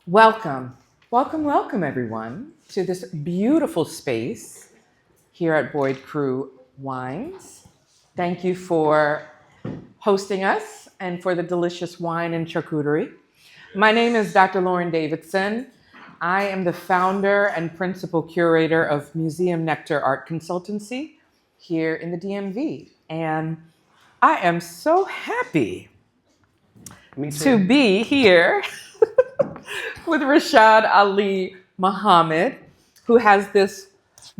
Welcome, welcome, everyone, to this beautiful space here at Boyd Crew Wines. Thank you for hosting us and for the delicious wine and charcuterie. My name is Dr. Lauren Davidson. I am the founder and principal curator of Museum Nectar Art Consultancy here in the DMV. And I am so happy to be here with Rashad Ali Muhammad, who has this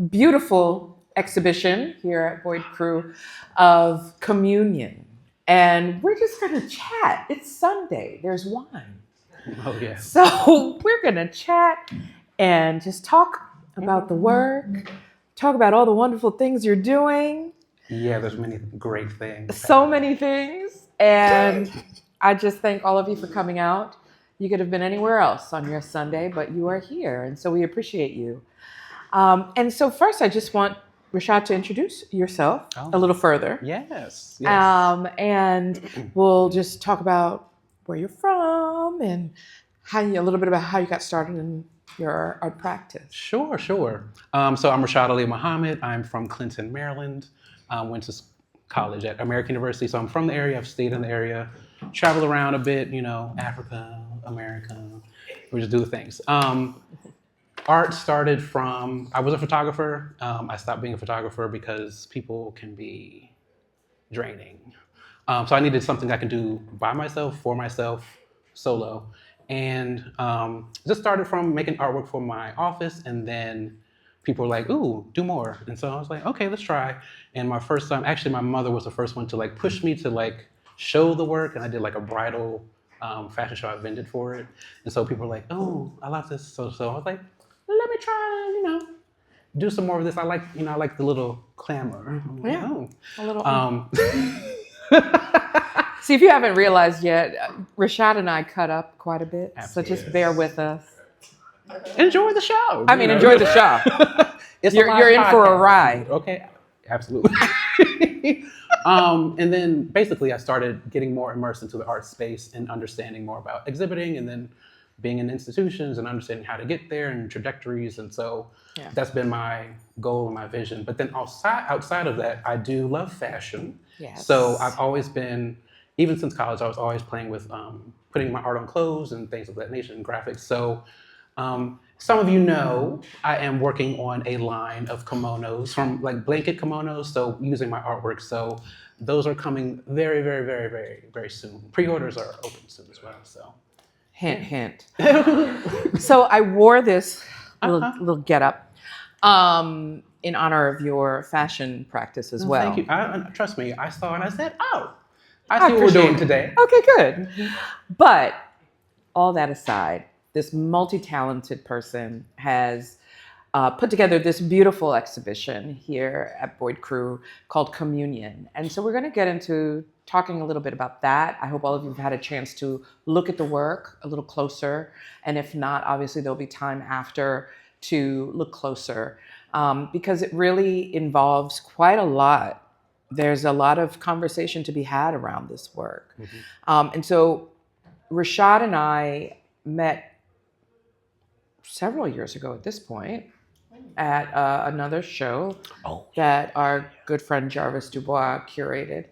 beautiful exhibition here at Boyd Crew of communion. And we're just going to chat. It's Sunday, there's wine. Oh, yeah. So we're going to chat and just talk about the work, talk about all the wonderful things you're doing. Yeah, there's many great things. So many things. And I just thank all of you for coming out. You could have been anywhere else on your Sunday, but you are here. And so we appreciate you. And so first, I just want Rashad to introduce yourself a little further. Yes. And we'll just talk about where you're from and a little bit about how you got started in your art practice. Sure. So I'm Rashad Ali Muhammad. I'm from Clinton, Maryland. Went to college at American University. So I'm from the area. I've stayed in the area, traveled around a bit, Africa, America. We just do things. Art started from, I was a photographer. I stopped being a photographer because people can be draining. So I needed something I could do by myself, for myself, solo. And just started from making artwork for my office, and then people were like, ooh, do more. And so I was like, okay, let's try. And my first time, actually my mother was the first one to push me to show the work, and I did a bridal fashion show. I vended for it. And so people were like, oh, I love this. So I was like, let me try, do some more of this. I like the little clamor. Yeah, oh. a little. See, if you haven't realized yet, Rashad and I cut up quite a bit. Absolutely. So just bear with us. Enjoy the show. Enjoy the show. You're in for a ride. Okay, absolutely. And then basically I started getting more immersed into the art space and understanding more about exhibiting, and then being in institutions and understanding how to get there and trajectories. And so that's been my goal and my vision. But then outside of that, I do love fashion. Yes. So I've always been, even since college, I was always playing with putting my art on clothes and things of that nature and graphics. So some of you know I am working on a line of kimonos, from blanket kimonos, so using my artwork. So those are coming very, very, very, very, very soon. Pre-orders are open soon as well. So hint. So I wore this little getup in honor of your fashion practice as well. Thank you. Trust me, I saw and I said, oh, I see what we're doing today. Okay, good. But all that aside, this multi-talented person has put together this beautiful exhibition here at Boyd Crew called Communion. And so we're going to get into talking a little bit about that. I hope all of you have had a chance to look at the work a little closer. And if not, obviously there'll be time after to look closer because it really involves quite a lot. There's a lot of conversation to be had around this work. Mm-hmm. And so Rashad and I met several years ago at this point at another show that our good friend Jarvis Dubois curated.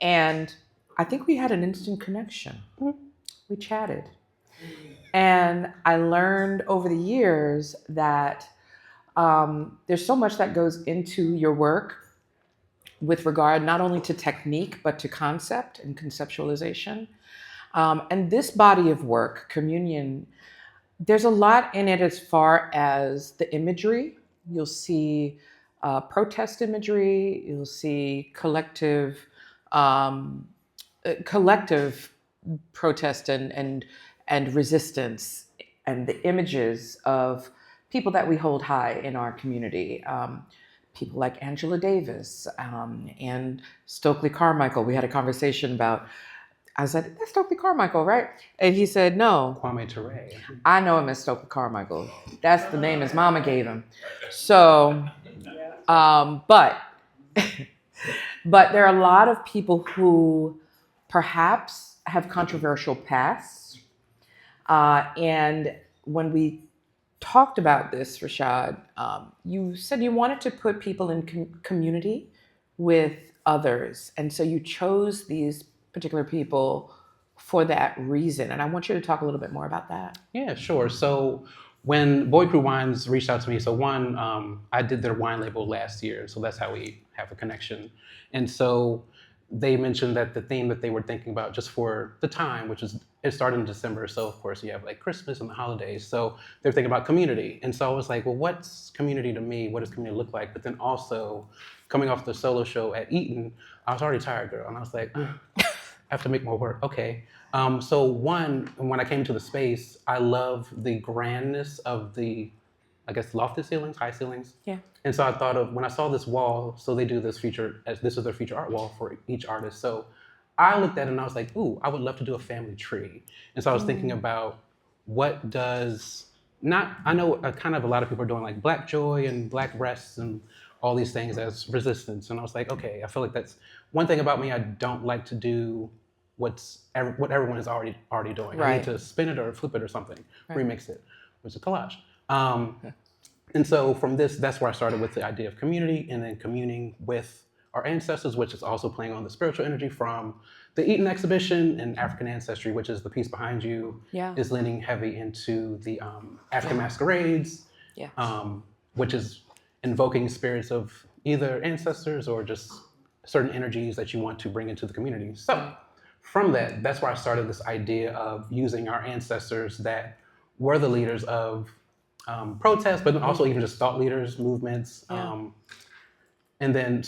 And I think we had an instant connection. We chatted. And I learned over the years that there's so much that goes into your work with regard not only to technique, but to concept and conceptualization. And this body of work, Communion, there's a lot in it as far as the imagery. You'll see protest imagery. You'll see collective protest and resistance, and the images of people that we hold high in our community. People like Angela Davis and Stokely Carmichael. We had a conversation about, I said, that's Stokely Carmichael, right? And he said, no. Kwame Ture. I know him as Stokely Carmichael. That's the name his mama gave him. So, but there are a lot of people who perhaps have controversial pasts and when we talked about this, Rashad, you said you wanted to put people in community with others. And so you chose these particular people for that reason. And I want you to talk a little bit more about that. Yeah, sure. So when Boy Crew Wines reached out to me, so one, I did their wine label last year, so that's how we have a connection. And so they mentioned that the theme that they were thinking about just for the time, which is it started in December, so of course you have like Christmas and the holidays. So they're thinking about community, and so I was like, well, what's community to me? What does community look like? But then also coming off the solo show at Eaton, I was already tired, girl, and I was like, I have to make more work. Okay. So one, when I came to the space, I love the grandness of the, I guess, lofted ceilings, high ceilings. Yeah. And so I thought of, when I saw this wall, so they do this feature, this is their feature art wall for each artist. So I looked at it and I was like, ooh, I would love to do a family tree. And so I was thinking about what does, not, I know kind of a lot of people are doing like Black joy and Black breasts and all these things as resistance. And I was like, okay, I feel like that's one thing about me. I don't like to do what everyone is already doing. Right. I need to spin it or flip it or something, remix it, which is collage. And so from this, that's where I started with the idea of community and then communing with our ancestors, which is also playing on the spiritual energy from the Eaton exhibition and African ancestry, which is the piece behind you, is leaning heavy into the African masquerades, which is invoking spirits of either ancestors or just certain energies that you want to bring into the community. So from that, that's where I started this idea of using our ancestors that were the leaders of protests, but then also even just thought leaders, movements. And then,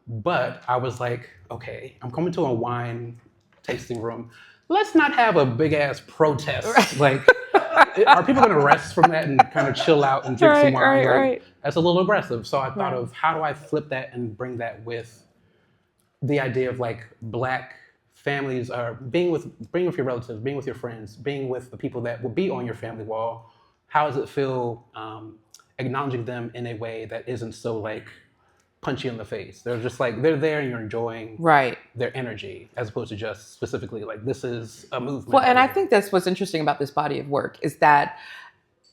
but I was like, okay, I'm coming to a wine tasting room. Let's not have a big ass protest. Like, are people going to rest from that and kind of chill out and drink some wine? Like, that's a little aggressive. So I thought of how do I flip that and bring that with the idea of like Black families are being with your relatives, being with your friends, being with the people that will be on your family wall. How does it feel acknowledging them in a way that isn't so like punchy in the face? They're just like, they're there and you're enjoying their energy as opposed to just specifically like, this is a movement. Well, and I think that's what's interesting about this body of work is that,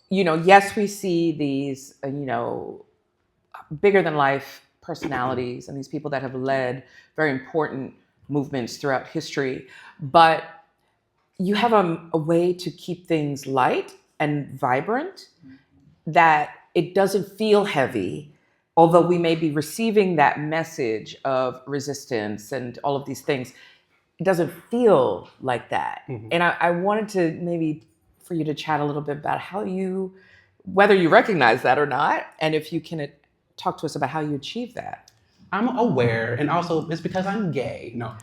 yes, we see these, bigger than life personalities and these people that have led very important movements throughout history, but you have a way to keep things light and vibrant that it doesn't feel heavy, although we may be receiving that message of resistance and all of these things. It doesn't feel like that. And I wanted to maybe for you to chat a little bit about whether you recognize that or not, and if you can talk to us about how you achieve that. I'm aware, and also it's because I'm gay. No.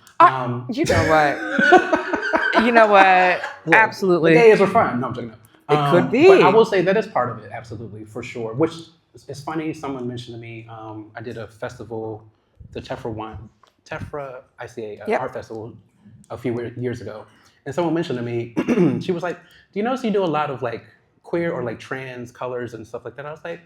You know what? You know what? Look, absolutely. The gays are fun. No, I'm joking. No. It could be. But I will say that is part of it, absolutely, for sure. Which is funny. Someone mentioned to me, I did a festival, the Tefra ICA art festival a few years ago. And someone mentioned to me, she was like, do you notice you do a lot of like queer or like trans colors and stuff like that? I was like,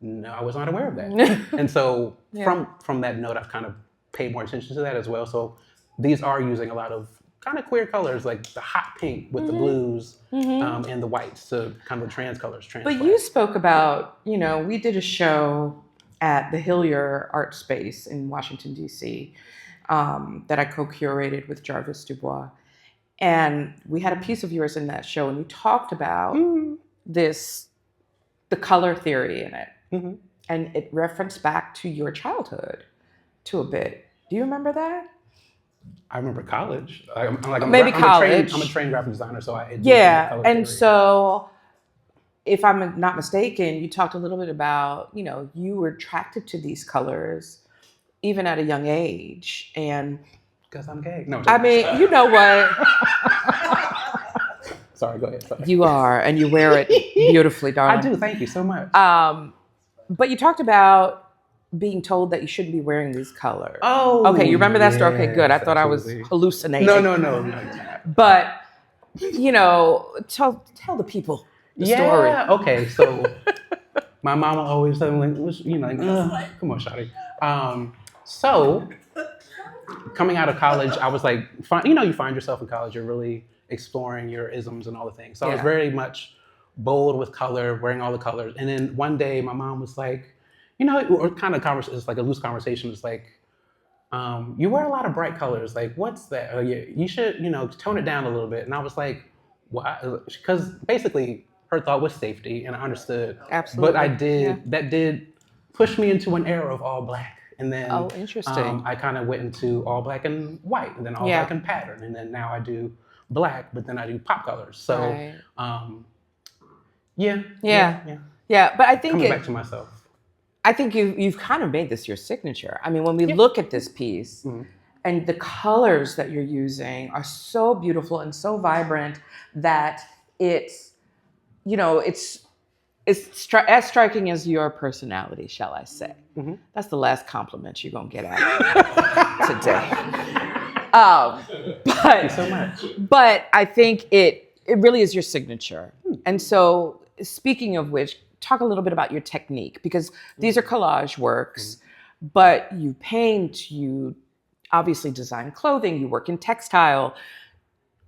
no, I was not aware of that. And so from that note, I've kind of paid more attention to that as well. So these are using a lot of kind of queer colors, like the hot pink with the blues and the whites, so kind of the trans colors. But you spoke about, we did a show at the Hillier Art Space in Washington, D.C. That I co-curated with Jarvis Dubois. And we had a piece of yours in that show, and you talked about the color theory in it. And it referenced back to your childhood to a bit. Do you remember that? I remember college. Maybe college. I'm a trained graphic designer, so I and theory. So if I'm not mistaken, you talked a little bit about, you were attracted to these colors even at a young age. And because I'm gay. No, I mean, you know what? Sorry, go ahead. Sorry. You are, and you wear it beautifully, darling. I do. Thank you so much. But you talked about being told that you shouldn't be wearing these colors. Oh, okay. You remember that story? Okay, good. I thought I was hallucinating. No. But tell the people the story. Okay. So my mama always said, like, come on, shawty. So coming out of college, I was like, you find yourself in college. You're really exploring your isms and all the things. So I was very much bold with color, wearing all the colors. And then one day my mom was like, or kind of conversation, it's like a loose conversation. It's like, you wear a lot of bright colors. Like, what's that? Oh, yeah, you should, tone it down a little bit. And I was like, why? Because basically her thought was safety, and I understood. Absolutely. But Yeah. that did push me into an era of all black. And then Oh, interesting. I kind of went into all black and white, and then all Yeah. black and pattern. And then now I do black, but then I do pop colors. So, Right. yeah. Yeah, but I think Coming back to myself. I think you've kind of made this your signature. I mean, when we look at this piece and the colors that you're using are so beautiful and so vibrant that it's, as striking as your personality, shall I say. That's the last compliment you're going to get out of today. Thank you so much. But I think it really is your signature. And so, speaking of which, talk a little bit about your technique, because these are collage works, but you paint, you obviously design clothing, you work in textile.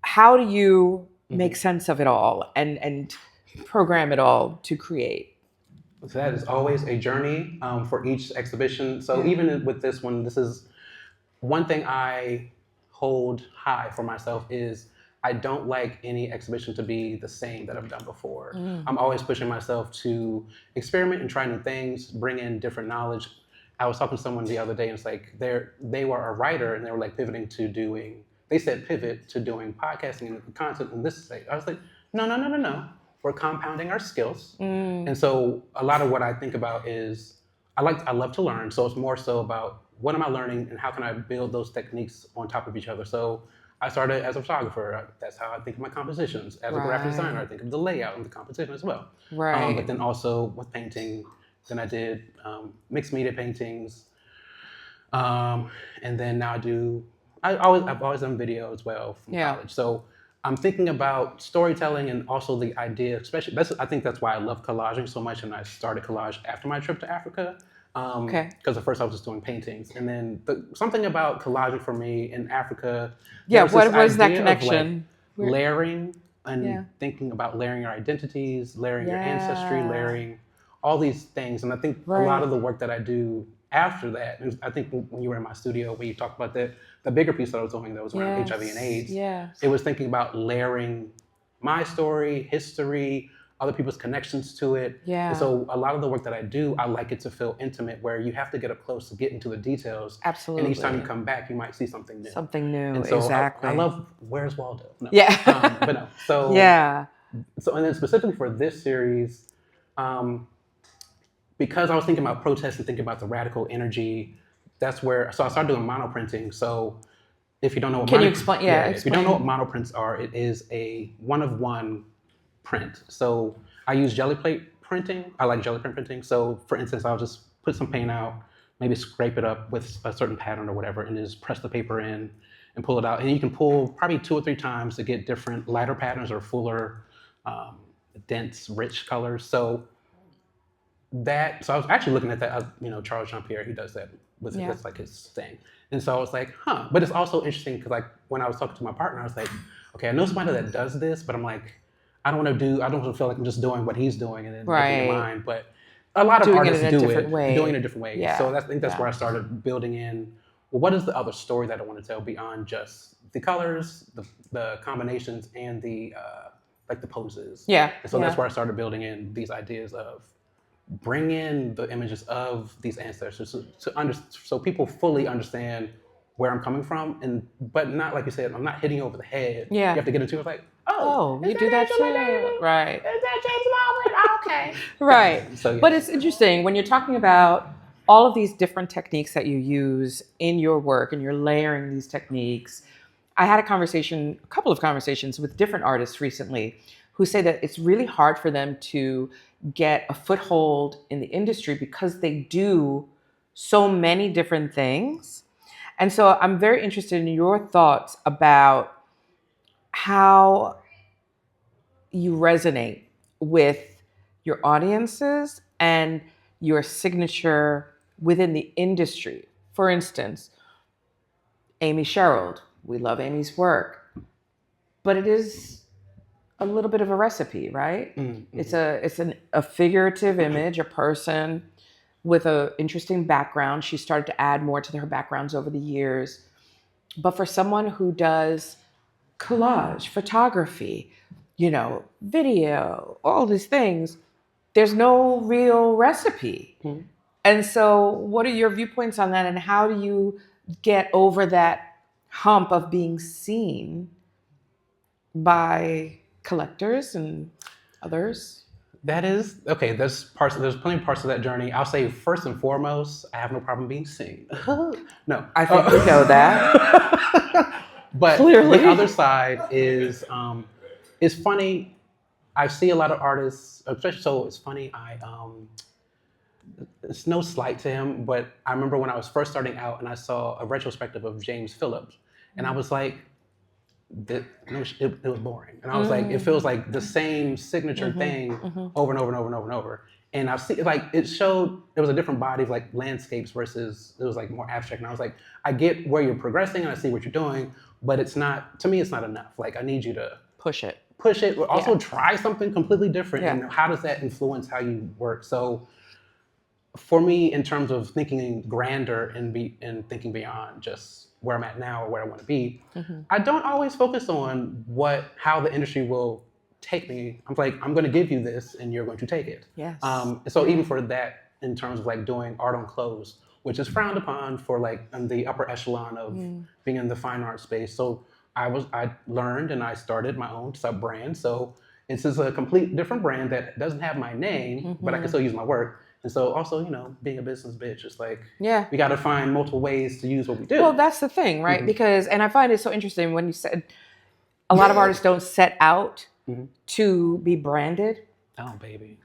How do you make sense of it all and program it all to create? So that is always a journey for each exhibition. So even with this one, this is one thing I hold high for myself is I don't like any exhibition to be the same that I've done before. I'm always pushing myself to experiment and try new things, bring in different knowledge. I was talking to someone the other day, and it's like they were a writer, and they were like pivoting to doing. They said pivot to doing podcasting and content and this. I was like, no. We're compounding our skills, and so a lot of what I think about is I love to learn. So it's more so about what am I learning and how can I build those techniques on top of each other. So I started as a photographer. That's how I think of my compositions. As a graphic designer, I think of the layout and the composition as well. Right. But then also with painting, then I did mixed media paintings. And then now I've always done video as well from college. So I'm thinking about storytelling and also the idea, especially, I think that's why I love collaging so much, and I started collage after my trip to Africa. Because at first I was just doing paintings, and then something about collaging for me in Africa. What was that connection? Like layering and thinking about layering your identities, layering your ancestry, layering all these things. And I think a lot of the work that I do after that, and I think when you were in my studio, when you talked about the bigger piece that I was doing that was around HIV and AIDS, it was thinking about layering my story, history, other people's connections to it. And so a lot of the work that I do, I like it to feel intimate, where you have to get up close to get into the details. Absolutely. And each time you come back, you might see something new. Something new, and so exactly. I love Where's Waldo? No. Yeah. But no. So So and then specifically for this series, because I was thinking about protest and thinking about the radical energy, that's where. So I started doing monoprinting. So if you don't know what you explain? If you don't know what monoprints are, it is a one-of-one print. So I use jelly plate printing. I like jelly print printing. So for instance, I'll just put some paint out, maybe scrape it up with a certain pattern or whatever, and just press the paper in and pull it out. And you can pull probably 2 or 3 times to get different lighter patterns or fuller, dense, rich colors. So I was actually looking at that, Charles Jean-Pierre, he does that with that's like his thing. And so I was like, but it's also interesting because like when I was talking to my partner, I was like, okay, I know somebody that does this, but I'm like, I don't want to feel like I'm just doing what he's doing and then making it mine. But a lot of artists do it doing it in a different way. Yeah. So I think that's where I started building in, well, what is the other story that I want to tell beyond just the colors, the combinations, and the like the poses. And so that's where I started building in these ideas of bring in the images of these ancestors so people fully understand where I'm coming from, but not like you said, I'm not hitting over the head. You have to get into it like, you do that too. Right. Is that James Baldwin? Okay. Right. So, But it's interesting when you're talking about all of these different techniques that you use in your work and you're layering these techniques. I had a couple of conversations with different artists recently who say that it's really hard for them to get a foothold in the industry because they do so many different things. And so I'm very interested in your thoughts about how you resonate with your audiences and your signature within the industry. For instance, Amy Sherald, we love Amy's work, but it is a little bit of a recipe, right? Mm-hmm. It's a figurative image, a person with an interesting background. She started to add more to her backgrounds over the years. But for someone who does collage, photography, video, all these things, there's no real recipe. Mm-hmm. And so, what are your viewpoints on that? And how do you get over that hump of being seen by collectors and others? That is okay. There's plenty of parts of that journey. I'll say first and foremost, I have no problem being seen. No, I think we know that. but Clearly. the other side is it's funny. I see a lot of artists, especially so. It's funny. It's no slight to him, but I remember when I was first starting out and I saw a retrospective of James Phillips, and I was like, it was boring. And I was like, it feels like the same signature thing over and over and over and over and over. And I've seen, like, it showed, there was a different body of like landscapes versus it was like more abstract. And I was like, I get where you're progressing and I see what you're doing, but it's not, to me, it's not enough. Like, I need you to push it, but also try something completely different. Yeah. And how does that influence how you work? So for me, in terms of thinking grander and thinking beyond just where I'm at now or where I want to be, I don't always focus on how the industry will take me. I'm like, I'm going to give you this and you're going to take it. Yes. So even for that, in terms of like doing art on clothes, which is frowned upon for like in the upper echelon of being in the fine art space. So I learned and I started my own sub brand. So it's a complete different brand that doesn't have my name, but I can still use my work. And so also, being a business bitch, it's like, we got to find multiple ways to use what we do. Well, that's the thing, right? Because, and I find it so interesting when you said a lot of artists don't set out to be branded. Oh, baby.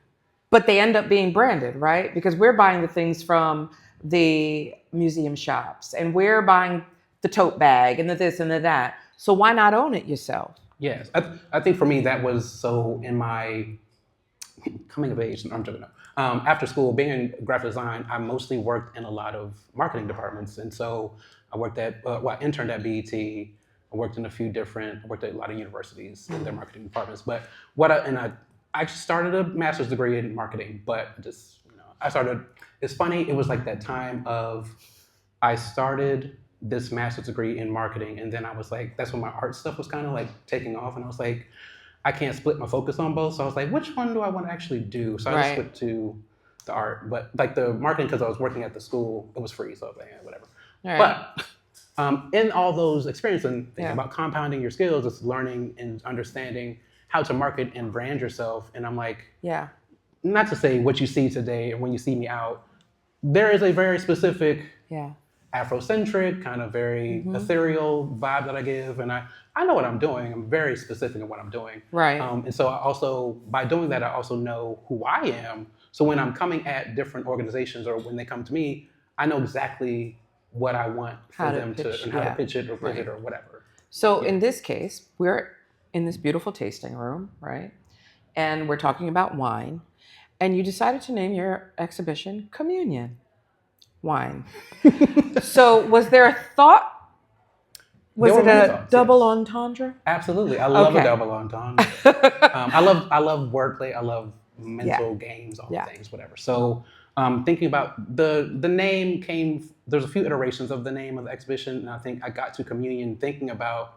But they end up being branded, right? Because we're buying the things from the museum shops and we're buying the tote bag and the this and the that. So why not own it yourself? Yes. I think for me, that was so in my coming of age, I'm joking. After school, being in graphic design, I mostly worked in a lot of marketing departments. And so I I interned at BET. I worked at a lot of universities in their marketing departments. But I started a master's degree in marketing, but it's funny, it was like that time of, I started this master's degree in marketing, and then I was like, that's when my art stuff was kind of like taking off, and I was like, I can't split my focus on both. So I was like, which one do I want to actually do? So I just went to the art, but like the marketing, because I was working at the school, it was free. So I was like, whatever. Right. But in all those experiences and thinking about compounding your skills, it's learning and understanding how to market and brand yourself. And I'm like, not to say what you see today and when you see me out, there is a very specific Afrocentric, kind of very ethereal vibe that I give. And I know what I'm doing. I'm very specific in what I'm doing. Right. And so by doing that, I also know who I am. So when I'm coming at different organizations or when they come to me, I know exactly what I want for them to, and how to pitch it or pitch it or whatever. So in this case, we're in this beautiful tasting room, right? And we're talking about wine. And you decided to name your exhibition Communion Wine. So was there a thought? Was it a double entendre? Absolutely. I love a double entendre. I love wordplay. I love mental games, all the things, whatever. So thinking about the name there's a few iterations of the name of the exhibition, and I think I got to Communion thinking about,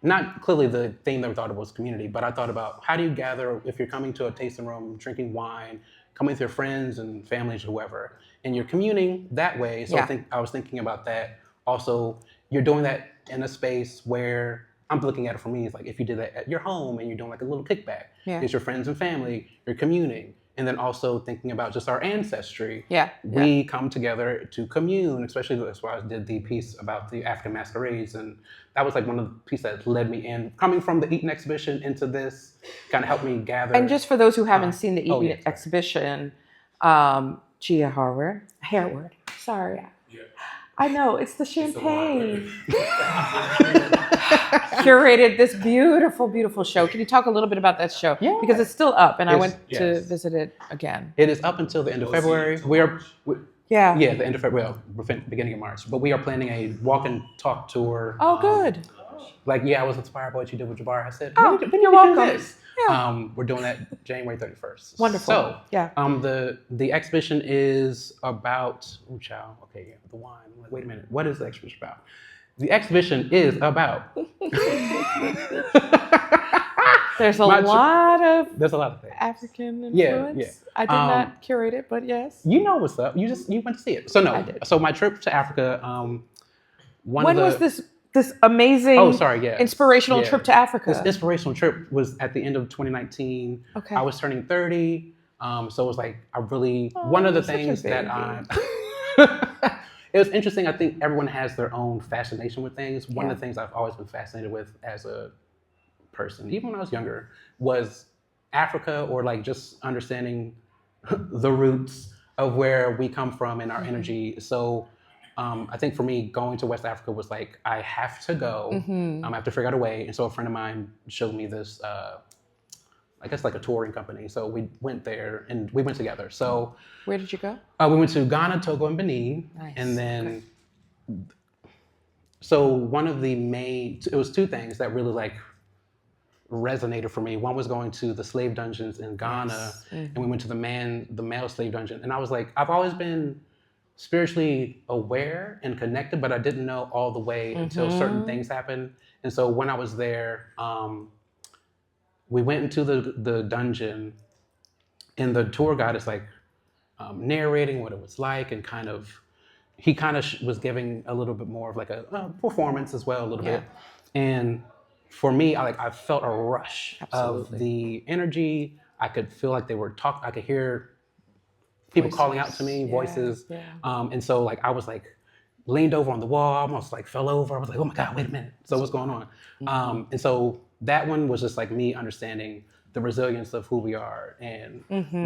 not clearly the thing that we thought of was community, but I thought about how do you gather if you're coming to a tasting room, drinking wine, coming with your friends and families, whoever, and you're communing that way. So I was thinking about that. Also, you're doing that in a space where I'm looking at it for me. It's like if you did that at your home and you're doing like a little kickback, it's your friends and family, you're communing. And then also thinking about just our ancestry. We come together to commune, especially that's why I did the piece about the African masquerades. And that was like one of the pieces that led me in. Coming from the Eaton exhibition into this kind of helped me gather. And just for those who haven't seen the Eaton exhibition, Gia Harewood, sorry. I know, it's the champagne. Curated this beautiful, beautiful show. Can you talk a little bit about that show? Yeah. Because it's still up, and I went to visit it again. It is up until the end of February. The end of February, beginning of March. But we are planning a walk and talk tour. Oh, good. Like, yeah, I was inspired by what you did with Jabbar. I said, Oh, when you're did you do welcome. this? Yeah. We're doing that January 31st. Wonderful. So, Yeah. the exhibition is about, okay, yeah, the wine. I'm like, wait a minute, what is the exhibition about? The exhibition is about. There's a lot of things. African influence. Yeah. I did not curate it, but yes. You know what's up. You went to see it. So no. I did. So my trip to Africa. When was this amazing? Oh, sorry. Yeah. Inspirational trip to Africa. This inspirational trip was at the end of 2019. Okay. I was turning 30. So it was like one of the things that I. It was interesting. I think everyone has their own fascination with things. One of the things I've always been fascinated with as a person, even when I was younger, was Africa, or like just understanding the roots of where we come from and our energy. So I think for me, going to West Africa was like, I have to go. I have to figure out a way. And so a friend of mine showed me this, I guess like a touring company. So we went there and we went together. So where did you go? We went to Ghana, Togo, and Benin. Nice. And then, so one of the main, it was two things that really like resonated for me. One was going to the slave dungeons in Ghana, and we went to the male slave dungeon. And I was like, I've always been spiritually aware and connected, but I didn't know all the way until certain things happened. And so when I was there, we went into the dungeon, and the tour guide is like narrating what it was like, and he was giving a little bit more of like a performance as well, a little bit. And for me, I felt a rush of the energy. I could feel like they were talking. I could hear people calling out to me, voices. Yeah. And so like I was like leaned over on the wall, almost like fell over. I was like, oh my God, wait a minute. So what's going on? And so that one was just like me understanding the resilience of who we are, and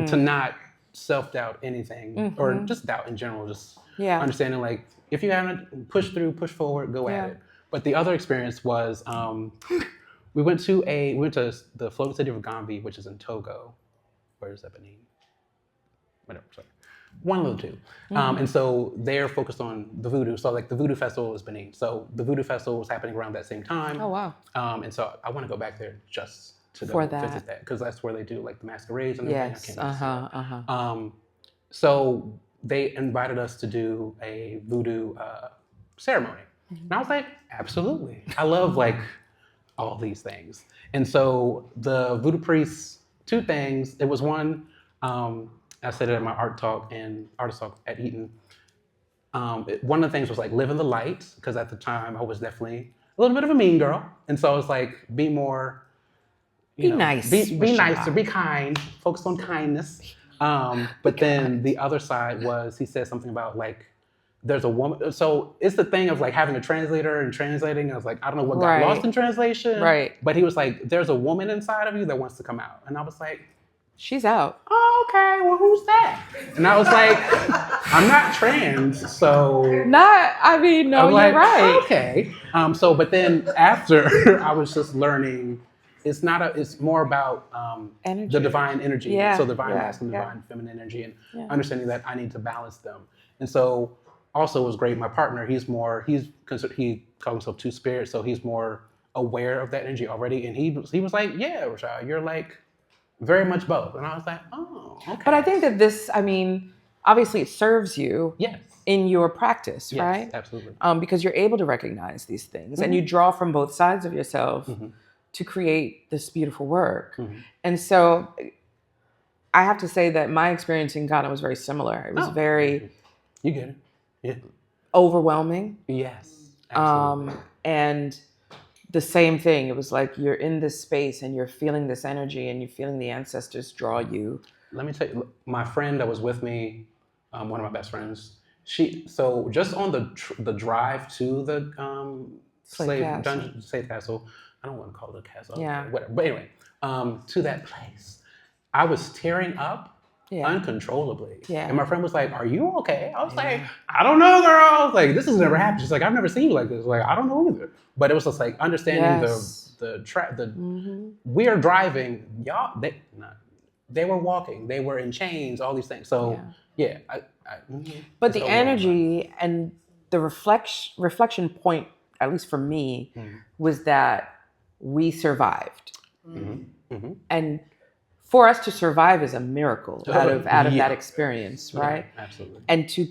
to not self-doubt anything, or just doubt in general, just understanding like, if you haven't pushed through, push forward, go at it. But the other experience was we went to the floating city of Gombe, which is in Togo. Where is that, Benin? Whatever, sorry. One of the two. And so they're focused on the voodoo. So like the voodoo festival is Benin. So the voodoo festival was happening around that same time. Oh, wow. And so I want to go back there just to go visit that, because that's where they do like the masquerades and everything. Yes. So they invited us to do a voodoo ceremony. And I was like, absolutely. I love like all these things. And so the voodoo priests, two things. It was one, I said it at my artist talk at Eton. One of the things was like live in the light, because at the time I was definitely a little bit of a mean girl. And so I was like, be more, nice. Be nicer, be kind, focus on kindness. But then the other side was, he said something about like, there's a woman. So it's the thing of like having a translator and translating. I was like, I don't know what got lost in translation. Right. But he was like, there's a woman inside of you that wants to come out. And I was like, she's out. Oh, okay. Well, who's that? And I was like, I'm not trans, so. No, you're right. Okay. But then after, I was just learning, it's more about the divine energy. Yeah. So divine masculine, divine feminine energy, and understanding that I need to balance them. And so also was great. My partner, he calls himself two spirit, so he's more aware of that energy already. And he was like, yeah, Rashad, you're like very much both. And I was like, oh, okay. But I think that this, obviously it serves you in your practice, right? Yes, absolutely. Because you're able to recognize these things, and you draw from both sides of yourself to create this beautiful work. And so I have to say that my experience in Ghana was very similar. It was very... You get it. Yeah. Overwhelming. Yes, absolutely. And the same thing. It was like you're in this space and you're feeling this energy and you're feeling the ancestors draw you. Let me tell you, my friend that was with me, one of my best friends, so just on the drive to the slave castle, I don't want to call it a castle, whatever. But anyway, to that place, I was tearing up uncontrollably. Yeah. And my friend was like, are you okay? I was like, I don't know, girl. I was like, this has never happened. She's like, I've never seen you like this. Like, I don't know either. But it was just like understanding we are driving, y'all, they were walking, they were in chains, all these things. So but the energy and the reflection point at least for me, was that we survived. And for us to survive is a miracle out of that experience, right? Yeah, absolutely. And to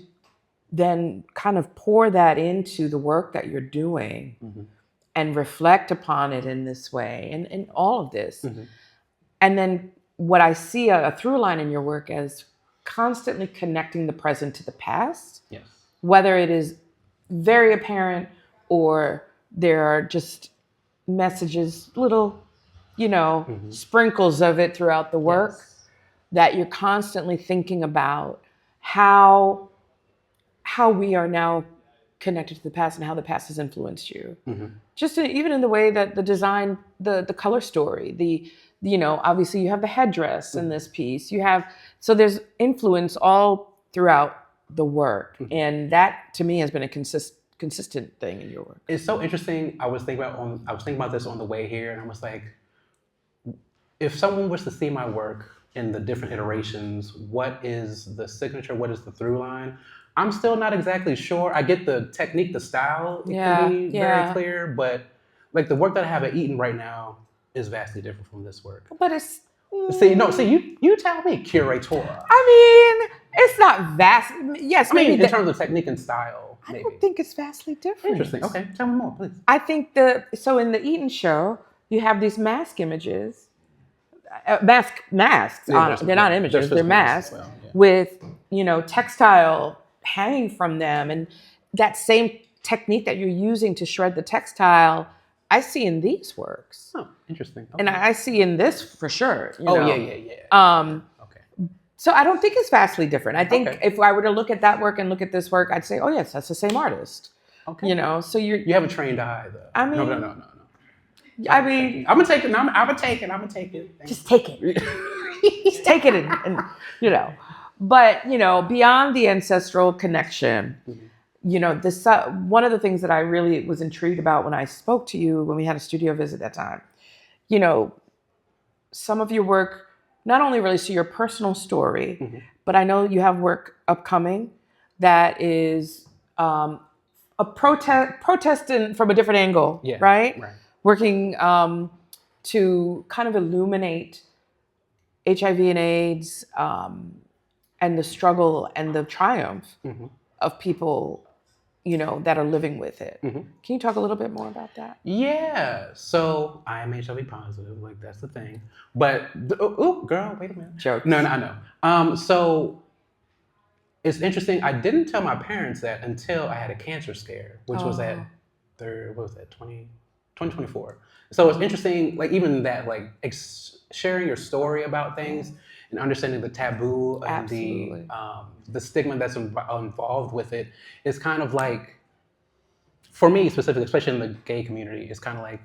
then kind of pour that into the work that you're doing and reflect upon it in this way and all of this. And then what I see a through line in your work as constantly connecting the present to the past, Yes. whether it is very apparent or there are just messages, little, sprinkles of it throughout the work, that you're constantly thinking about how we are now connected to the past and how the past has influenced you. Just even in the way that the design, the color story, obviously you have the headdress in this piece. So there's influence all throughout the work. And that to me has been a consistent thing in your work. It's so interesting. I was thinking about this on the way here, and I was like, if someone was to see my work in the different iterations, what is the signature? What is the through line? I'm still not exactly sure. I get the technique, the style, can be very clear, but like the work that I have at Eaton right now is vastly different from this work. But it's you tell me, Curator. I mean, it's not vast. Yes, maybe in terms of technique and style. I don't think it's vastly different. Interesting. Okay, tell me more, please. I think so in the Eaton show, you have these mask images. Masks. They're not images. They're masks with textile hanging from them, and that same technique that you're using to shred the textile, I see in these works. Oh, interesting. Okay. And I see in this for sure. Yeah. So I don't think it's vastly different. I think if I were to look at that work and look at this work, I'd say, oh yes, that's the same artist. Okay. So you have a trained eye, though. I mean, no. I mean, I'm gonna take it. I'm gonna take it. Just take it. Just take it, and But beyond the ancestral connection, this one of the things that I really was intrigued about when I spoke to you when we had a studio visit that time, some of your work not only relates to your personal story, but I know you have work upcoming that is a protest from a different angle, right? Working to kind of illuminate HIV and AIDS and the struggle and the triumph of people, that are living with it. Can you talk a little bit more about that? Yeah. So I am HIV positive, like that's the thing. But girl, wait a minute. Joke. No, I know. So it's interesting. I didn't tell my parents that until I had a cancer scare, which was at 2024. So it's interesting, like even that, like sharing your story about things and understanding the taboo and the stigma that's involved with it is kind of like, for me specifically, especially in the gay community, it's kind of like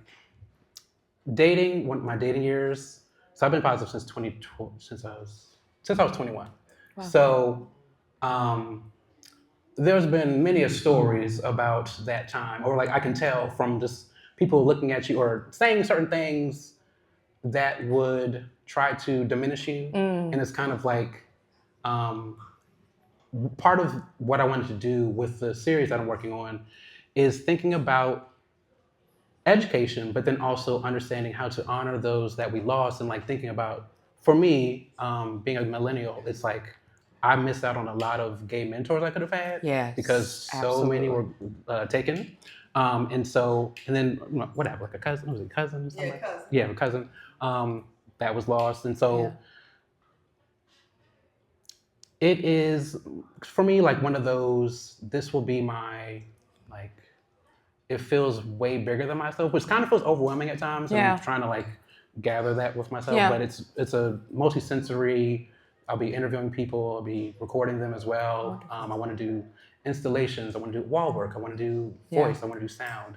dating. My dating years. So I've been positive since 2012, since I was 21. Wow. So there's been many stories about that time, or like I can tell from just people looking at you or saying certain things that would try to diminish you. And it's kind of like part of what I wanted to do with the series that I'm working on is thinking about education, but then also understanding how to honor those that we lost, and like thinking about, for me, being a millennial, it's like I missed out on a lot of gay mentors I could have had because so many were taken. And then whatever, like a cousin, was it cousin? A cousin that was lost. And so it is, for me, like one of those, this will be my, like, it feels way bigger than myself, which kind of feels overwhelming at times. Yeah. I'm trying to like gather that with myself, but it's a multi-sensory. I'll be interviewing people, I'll be recording them as well. I want to do installations, I want to do wall work, I want to do voice, I want to do sound.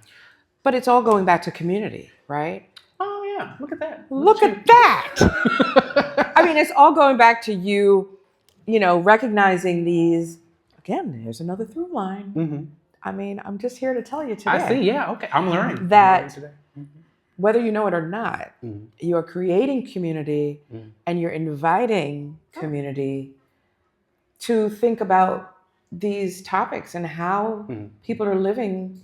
But it's all going back to community, right? Oh yeah, look at that. Look at that. I mean, it's all going back to you, recognizing these, again, there's another through line. I mean, I'm just here to tell you today. I see, okay, I'm learning. That whether you know it or not, you're creating community and you're inviting community to think about these topics and how people are living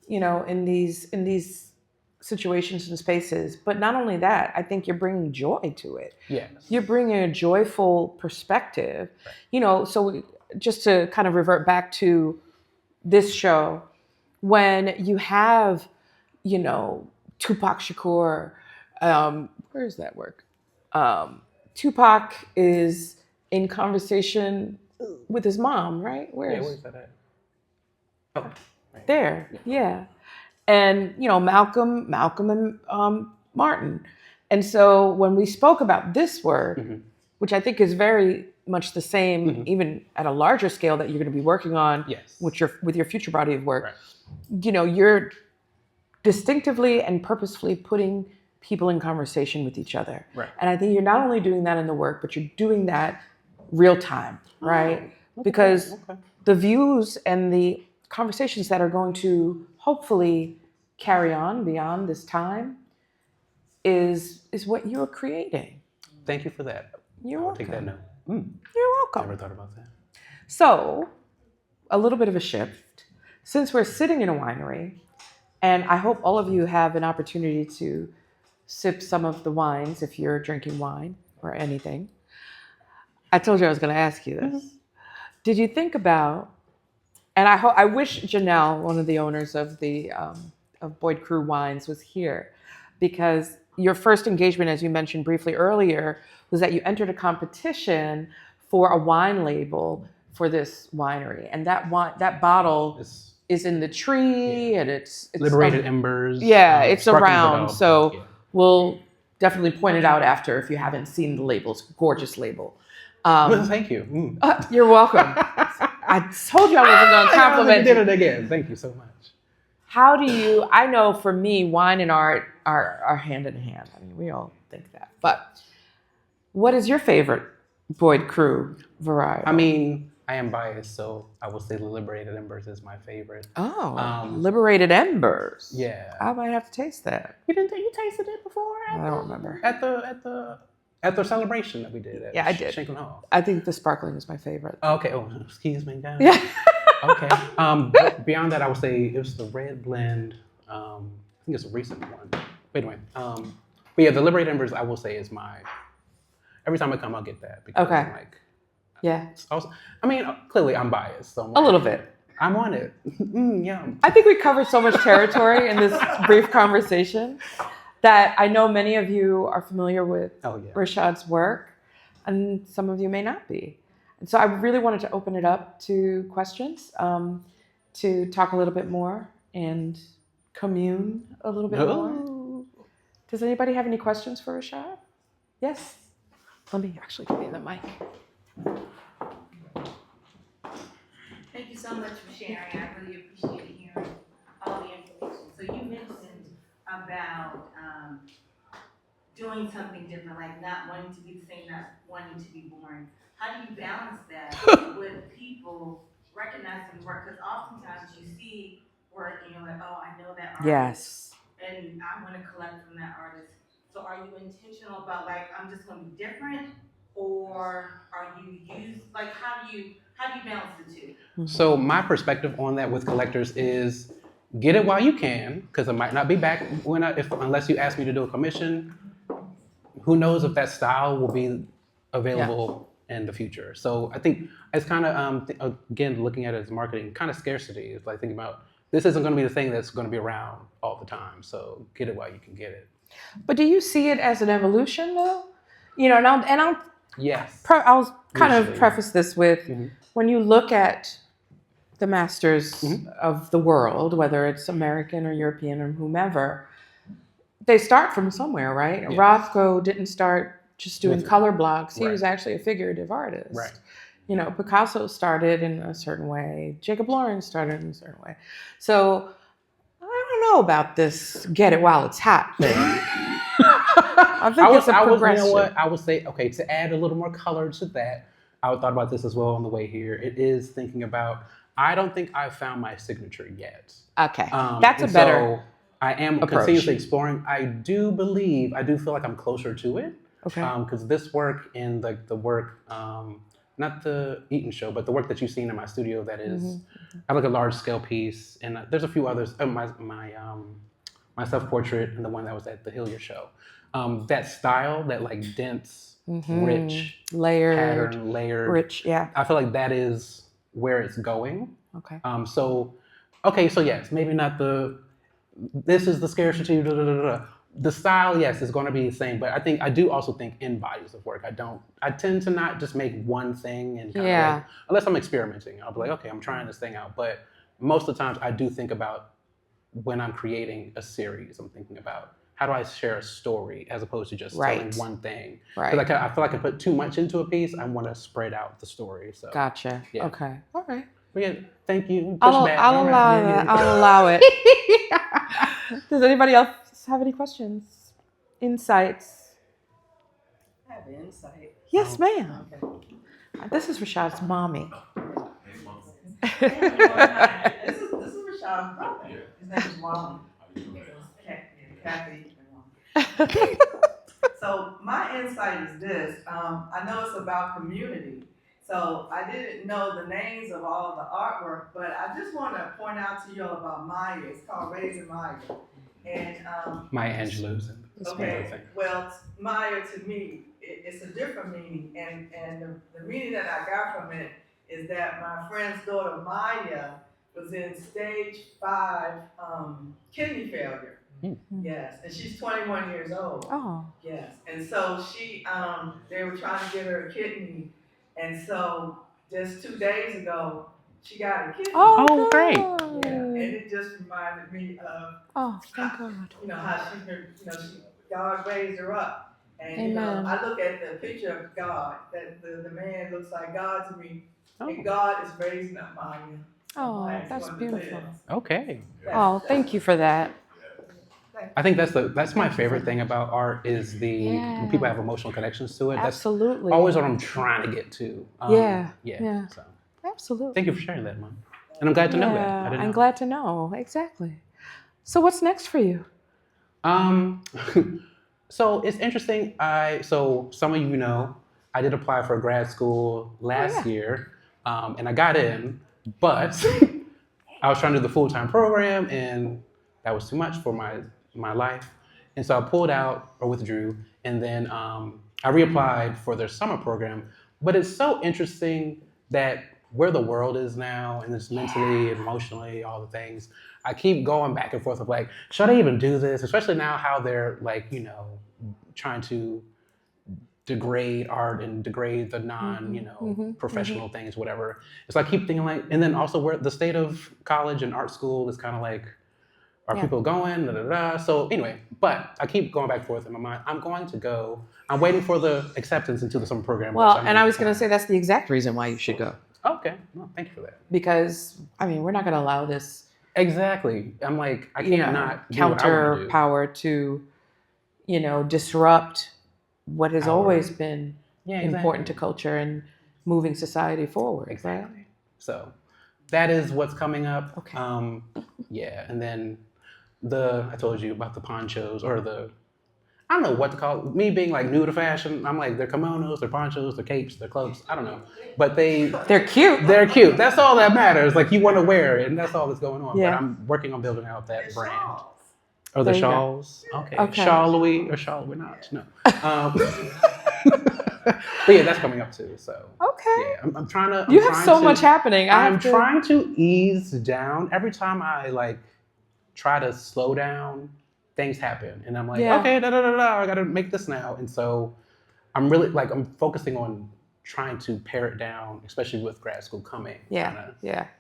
in these situations and spaces. But not only that, I think you're bringing joy to it. Yes. You're bringing a joyful perspective. Right. So just to kind of revert back to this show, when you have, Tupac Shakur, where does that work? Tupac is in conversation with his mom, right? Where's that at? Oh, right. There, yeah. And Malcolm and Martin. And so when we spoke about this work, which I think is very much the same, even at a larger scale that you're going to be working on with your future body of work, you're distinctively and purposefully putting people in conversation with each other. Right. And I think you're not only doing that in the work, but you're doing that real time, right? Okay. Because the views and the conversations that are going to hopefully carry on beyond this time is what you're creating. Thank you for that. You're I'll welcome. take that note. You're welcome. Never thought about that. So, a little bit of a shift. Since we're sitting in a winery, and I hope all of you have an opportunity to sip some of the wines if you're drinking wine or anything. I told you I was going to ask you this. Did you think about, and I wish Janelle, one of the owners of the of Boyd Crew Wines, was here, because your first engagement, as you mentioned briefly earlier, was that you entered a competition for a wine label for this winery, and that bottle is in the tree, and it's Liberated Embers. Yeah, it's around. Developed. So we'll definitely point it out after if you haven't seen the label. It's a gorgeous label. Thank you. You're welcome. I told you I wasn't going to compliment you. Did it again. Thank you so much. How do you? I know for me, wine and art are hand in hand. I mean, we all think that. But what is your favorite Boyd Crew variety? I mean, I am biased, so I will say the Liberated Embers is my favorite. Oh, Liberated Embers. Yeah. I might have to taste that. You tasted it before? I don't remember. At the celebration that we did at I did. Shanklin Hall. I think the sparkling is my favorite. Okay. Oh, excuse me, guys. Yeah. Okay. But beyond that, I would say it was the red blend. I think it's a recent one. Wait a minute. But yeah, the Liberated Embers, I will say, is my. Every time I come, I'll get that because I'm like. Yeah. Also, I mean, clearly I'm biased. So I'm like, a little bit. I'm on it. Yum. I think we covered so much territory in this brief conversation that I know many of you are familiar with Rashad's work, and some of you may not be. And so I really wanted to open it up to questions, to talk a little bit more and commune a little bit more. Does anybody have any questions for Rashad? Yes? Let me actually give you the mic. Thank you so much for sharing. I really appreciate hearing all the information. So you mentioned about doing something different, like not wanting to be the same, not wanting to be boring. How do you balance that with people recognizing work? Because oftentimes you see work and you're like, oh, I know that artist. Yes. And I want to collect from that artist. So are you intentional about like, I'm just going to be different? Or are you how do you balance the two? So my perspective on that with collectors is get it while you can, because it might not be back unless you ask me to do a commission. Who knows if that style will be available in the future? So I think it's kind of again looking at it as marketing, kind of scarcity. It's like thinking about this isn't going to be the thing that's going to be around all the time. So get it while you can get it. But do you see it as an evolution though? I'll yes. I'll kind of preface this with when you look at the masters of the world, whether it's American or European or whomever, they start from somewhere, right? Yes. Rothko didn't start just doing color blocks. He was actually a figurative artist. Right. Picasso started in a certain way. Jacob Lawrence started in a certain way. So I don't know about this get it while it's hot thing. I think it's a progression. You know what? I would say, okay, to add a little more color to that, I thought about this as well on the way here. It is thinking about, I don't think I've found my signature yet. Okay. That's a better So I am approach. continuously exploring. I do feel like I'm closer to it. Okay. Because this work and the work, not the Eaton show, but the work that you've seen in my studio that is I have like a large scale piece, and there's a few others. My self portrait and the one that was at the Hillier show. That style, that like dense, rich, layered, pattern, layered, rich. Yeah. I feel like that is where it's going. Okay. So yes, maybe not this is the scarcity. Da, da, da, da. The style, yes, is going to be the same, but I do also think in bodies of work. I tend to not just make one thing and kind of like, unless I'm experimenting, I'll be like, okay, I'm trying this thing out. But most of the times I do think about when I'm creating a series, I'm thinking about how do I share a story as opposed to just telling one thing. Right. Because I feel like I put too much into a piece. I want to spread out the story. So Gotcha. Yeah. Okay. All right. But yeah, thank you. I'll All allow right. that. I'll allow it. Does anybody else have any questions? Insights? I have an insight. Yes, ma'am. Okay. This is Rashad's mommy. This is Rashad's brother. His name is Wally. Kathy. So my insight is this. I know it's about community. So I didn't know the names of all the artwork, but I just want to point out to you all about Maya. It's called Raising Maya. And Maya Angelou's. okay, well, Maya to me, it's a different meaning, and the meaning that I got from it is that my friend's daughter Maya was in stage 5 kidney failure. Yes, and she's 21 years old. Oh. Yes, and so they were trying to get her a kidney, and so just 2 days ago, she got a kidney. Oh, great. Yeah, and it just reminded me of Thank God. how she's been, God raised her up. And, I look at the picture of God, that the man looks like God to me, and God is raising up Maya. Oh, that's beautiful. Okay. Oh, thank you for that. I think that's my favorite thing about art is when people have emotional connections to it. Absolutely. That's always what I'm trying to get to. Yeah. So Absolutely. thank you for sharing that, Mom. And I'm glad to know that. I'm glad to know. Exactly. So what's next for you? So it's interesting. So some of you know, I did apply for grad school last year, and I got in, but I was trying to do the full-time program, and that was too much for my life. And so I pulled out or withdrew, and then I reapplied for their summer program. But it's so interesting that where the world is now, and it's mentally, emotionally, all the things, I keep going back and forth of like, should I even do this? Especially now how they're like, trying to degrade art and degrade the professional things, whatever. So I keep thinking like, and then also where the state of college and art school is kind of like, are people going? Da, da, da. So anyway, but I keep going back and forth in my mind. I'm going to go. I'm waiting for the acceptance into the summer program. Well, and I was going to say that's the exact reason why you should go. Okay. Well, thank you for that. Because, we're not going to allow this. Exactly. I'm like, I can't not do counter power to, disrupt what has always been important to culture and moving society forward. Exactly. Right? So that is what's coming up. Okay. And then I told you about the ponchos or I don't know what to call it. Me being like new to fashion, I'm like, they're kimonos, they're ponchos, they're capes, they're cloaks. I don't know. But they're cute. They're cute. That's all that matters. Like you want to wear it, and that's all that's going on. Yeah. But I'm working on building out that brand. Shawls. Oh, the There you go. shawls? Okay. Shawl-y or shawl-y not? No. But yeah, that's coming up too. So Okay. yeah, I'm trying to. You have so much happening. I'm trying to ease down. Every time I like try to slow down, things happen, and I'm like, okay, I gotta make this now. And so I'm really like I'm focusing on trying to pare it down, especially with grad school coming.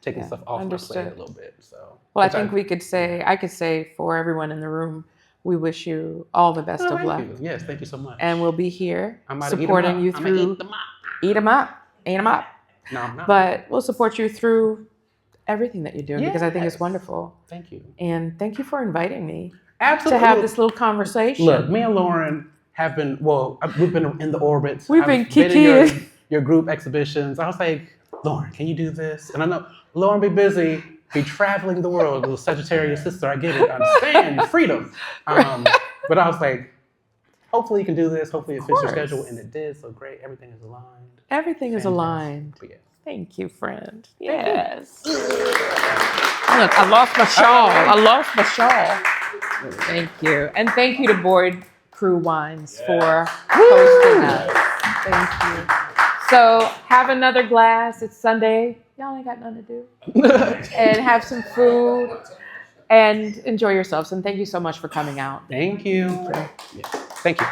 Taking stuff off my plate a little bit. So I think I could say for everyone in the room, we wish you all the best of luck. You. Yes, thank you so much. And we'll be here supporting supporting you through. Eat them up. No, I'm not. But we'll support you through everything that you're doing because I think it's wonderful. Thank you. And thank you for inviting me Absolutely. to have this little conversation. Look, me and Lauren have been, we've been in the orbits. We've been kikiing. In your group exhibitions. I was like, Lauren, can you do this? And I know Lauren be busy, be traveling the world, little Sagittarius sister. I get it. I understand freedom. But I was like, hopefully you can do this. Hopefully it fits your schedule. And it did. So great. Everything is aligned. Everything is aligned. But yeah. Thank you, friend. Yes. Look, I lost my shawl. Thank you. And thank you to Boyd Crew Wines for hosting us. Thank you. So have another glass. It's Sunday. Y'all ain't got nothing to do. And have some food and enjoy yourselves. And thank you so much for coming out. Thank you. Thank you.